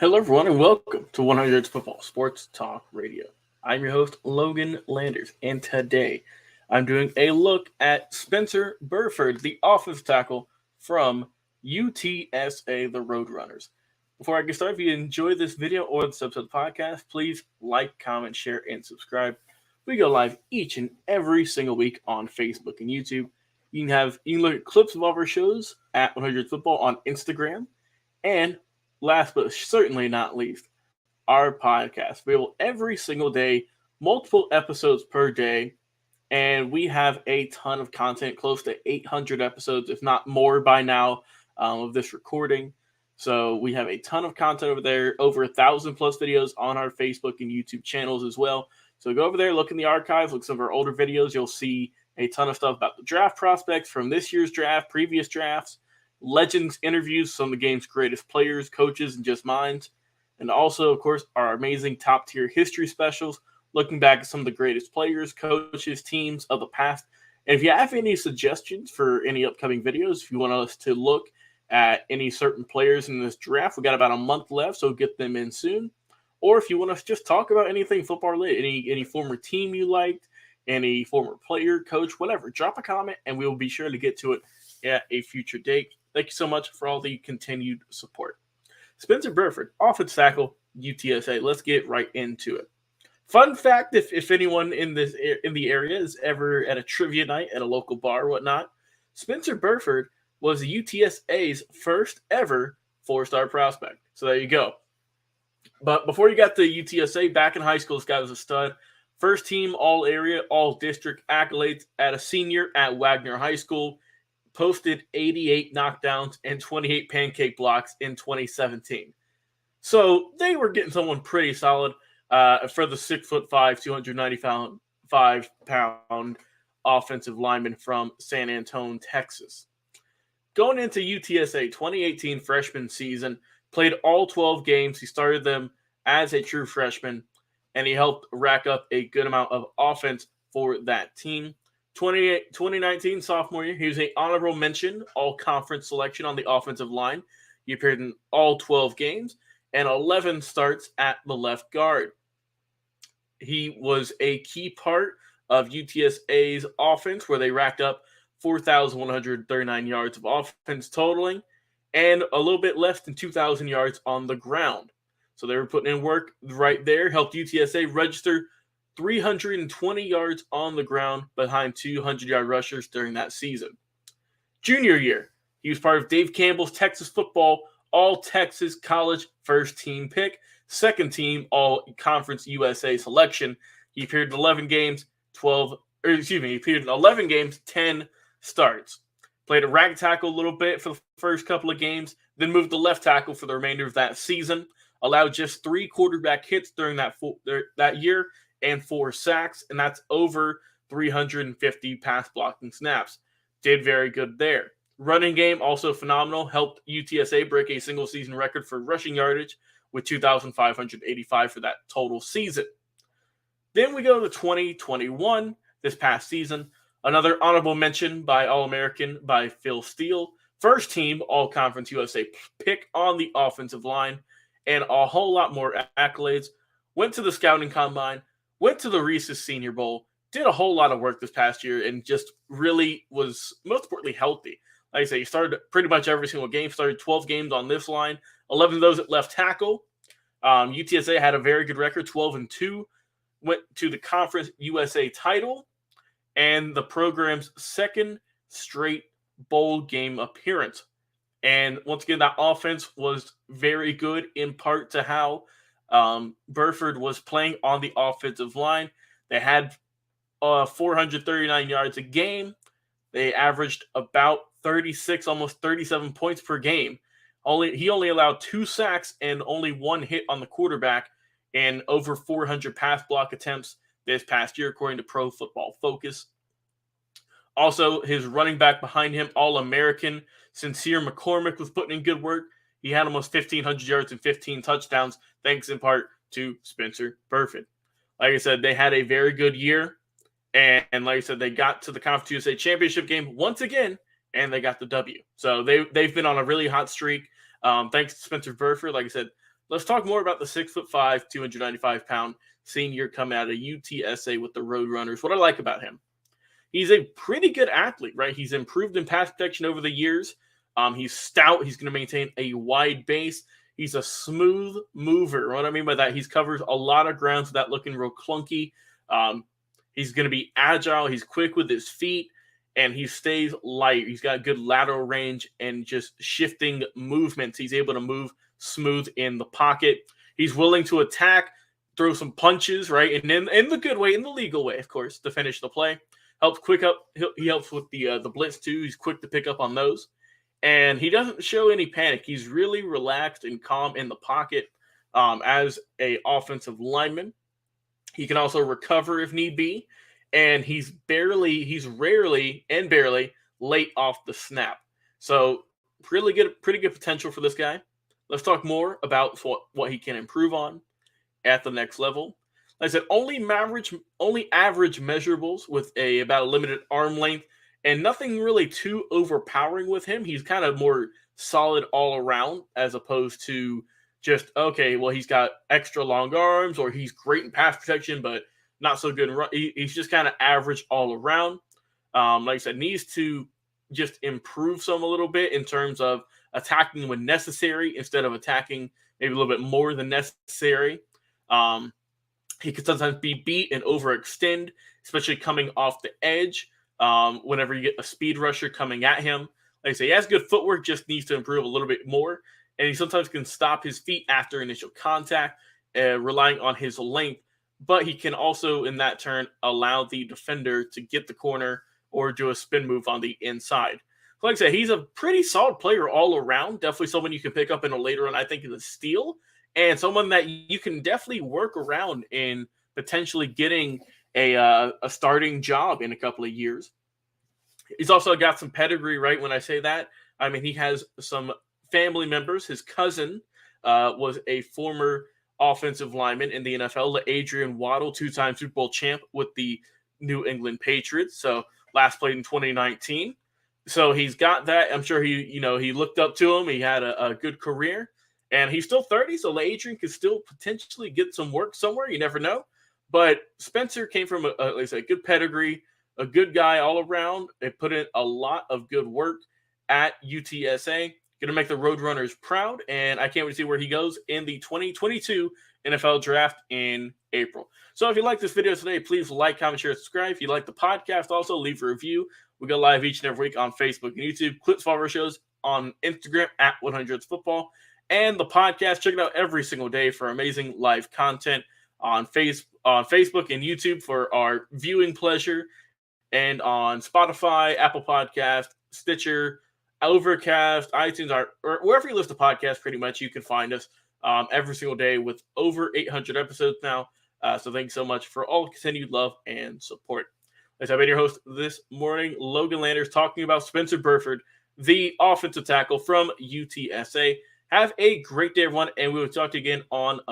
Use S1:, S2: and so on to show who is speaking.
S1: Hello, everyone, and welcome to 100 Football Sports Talk Radio. I'm your host, Logan Landers, and today I'm doing a look at Spencer Burford, the offensive tackle from UTSA, the Roadrunners. Before I get started, if you enjoy this video or this episode of the podcast, please like, comment, share, and subscribe. We go live each and every single week on Facebook and YouTube. You can look at clips of all of our shows at 100 Football on Instagram, and last but certainly not least, our podcast. We will every single day, multiple episodes per day, and we have a ton of content, close to 800 episodes, if not more by now, of this recording. So we have a ton of content over there, over 1,000 plus videos on our Facebook and YouTube channels as well. So go over there, look in the archives, look at some of our older videos. You'll see a ton of stuff about the draft prospects from this year's draft, previous drafts, legends interviews, some of the game's greatest players, coaches, and just minds. And also, of course, our amazing top tier history specials, looking back at some of the greatest players, coaches, teams of the past. And if you have any suggestions for any upcoming videos, if you want us to look at any certain players in this draft, we got about a month left, so get them in soon. Or if you want us to just talk about anything football related, any former team you liked, any former player, coach, whatever, drop a comment and we will be sure to get to it at a future date. Thank you so much for all the continued support. Spencer Burford, offensive tackle, UTSA. Let's get right into it. Fun fact: if anyone in the area is ever at a trivia night at a local bar or whatnot, Spencer Burford was the UTSA's first ever four-star prospect. So there you go. But before you got to UTSA, back in high school, this guy was a stud. First team All Area, All District accolades at a senior at Wagner High School. Posted 88 knockdowns and 28 pancake blocks in 2017. So they were getting someone pretty solid for the 6'5", 295 pound offensive lineman from San Antonio, Texas. Going into UTSA 2018 freshman season, played all 12 games. He started them as a true freshman, and he helped rack up a good amount of offense for that team. 2019 sophomore year, he was an honorable mention all-conference selection on the offensive line. He appeared in all 12 games and 11 starts at the left guard. He was a key part of UTSA's offense, where they racked up 4,139 yards of offense totaling and a little bit less than 2,000 yards on the ground. So they were putting in work right there, helped UTSA register 320 yards on the ground behind 200-yard rushers during that season. Junior year, he was part of Dave Campbell's Texas football All-Texas College first team pick, second team All-Conference USA selection. He appeared in 11 games, 10 starts. Played a right tackle a little bit for the first couple of games, then moved to left tackle for the remainder of that season. Allowed just 3 quarterback hits during that year, and 4 sacks, and that's over 350 pass blocking snaps. Did very good there. Running game also phenomenal. Helped UTSA break a single season record for rushing yardage with 2,585 for that total season. Then we go to 2021, this past season. Another honorable mention by All-American by Phil Steele. First team All-Conference USA pick on the offensive line, and a whole lot more accolades. Went to the scouting combine, went to the Reese's Senior Bowl, did a whole lot of work this past year, and just really was, most importantly, healthy. Like I say, he started pretty much every single game, started 12 games on this line, 11 of those at left tackle. UTSA had a very good record, 12-2, went to the Conference USA title, and the program's second straight bowl game appearance. And once again, that offense was very good, in part to how Burford was playing on the offensive line. They had 439 yards a game. They averaged about 36, almost 37 points per game. He only allowed 2 sacks and only 1 hit on the quarterback, and over 400 pass block attempts this past year, according to Pro Football Focus. Also, his running back behind him, All-American Sincere McCormick, was putting in good work. He had almost 1,500 yards and 15 touchdowns, thanks in part to Spencer Burford. Like I said, they had a very good year. And like I said, they got to the Conference USA Championship game once again, and they got the W. So they've been on a really hot streak. Thanks to Spencer Burford. Like I said, Let's talk more about the 6'5", 295-pound senior coming out of UTSA with the Roadrunners. What I like about him, he's a pretty good athlete, right? He's improved in pass protection over the years. He's stout. He's going to maintain a wide base. He's a smooth mover. What I mean by that, he covers a lot of ground without looking real clunky. He's going to be agile. He's quick with his feet, and he stays light. He's got good lateral range and just shifting movements. He's able to move smooth in the pocket. He's willing to attack, throw some punches, right? And in the good way, in the legal way, of course, to finish the play. He helps with the blitz too. He's quick to pick up on those. And he doesn't show any panic. He's really relaxed and calm in the pocket as a offensive lineman. He can also recover if need be, and he's rarely late off the snap. So pretty good potential for this guy. Let's talk more about what he can improve on at the next level. Like I said, only average measurables with about a limited arm length, and nothing really too overpowering with him. He's kind of more solid all around as opposed to just, okay, well, he's got extra long arms, or he's great in pass protection, but not so good in run. He's just kind of average all around. Like I said, needs to just improve a little bit in terms of attacking when necessary instead of attacking maybe a little bit more than necessary. He could sometimes be beat and overextend, especially coming off the edge whenever you get a speed rusher coming at him. Like I say, he has good footwork, just needs to improve a little bit more. And he sometimes can stop his feet after initial contact, relying on his length. But he can also, in that turn, allow the defender to get the corner or do a spin move on the inside. So like I said, he's a pretty solid player all around. Definitely someone you can pick up in a later on, I think, in the steal. And someone that you can definitely work around in potentially getting a starting job in a couple of years. He's also got some pedigree, right? When I say that, I mean, he has some family members. His cousin was a former offensive lineman in the NFL, Adrian Waddle, two-time Super Bowl champ with the New England Patriots. So last played in 2019. So he's got that. I'm sure he looked up to him. He had a good career, and he's still 30. So Adrian could still potentially get some work somewhere. You never know. But Spencer came from like I said, good pedigree, a good guy all around. They put in a lot of good work at UTSA. Going to make the Roadrunners proud, and I can't wait to see where he goes in the 2022 NFL Draft in April. So if you like this video today, please like, comment, share, subscribe. If you like the podcast, also leave a review. We go live each and every week on Facebook and YouTube. Clips follow our shows on Instagram at 100football. And the podcast, check it out every single day for amazing live content on Facebook and YouTube for our viewing pleasure, and on Spotify, Apple Podcast, Stitcher, Overcast, iTunes, or wherever you listen to podcasts, pretty much you can find us every single day with over 800 episodes now. So thanks so much for all continued love and support. As I've been your host this morning, Logan Landers, talking about Spencer Burford, the offensive tackle from UTSA. Have a great day, everyone, and we will talk to you again on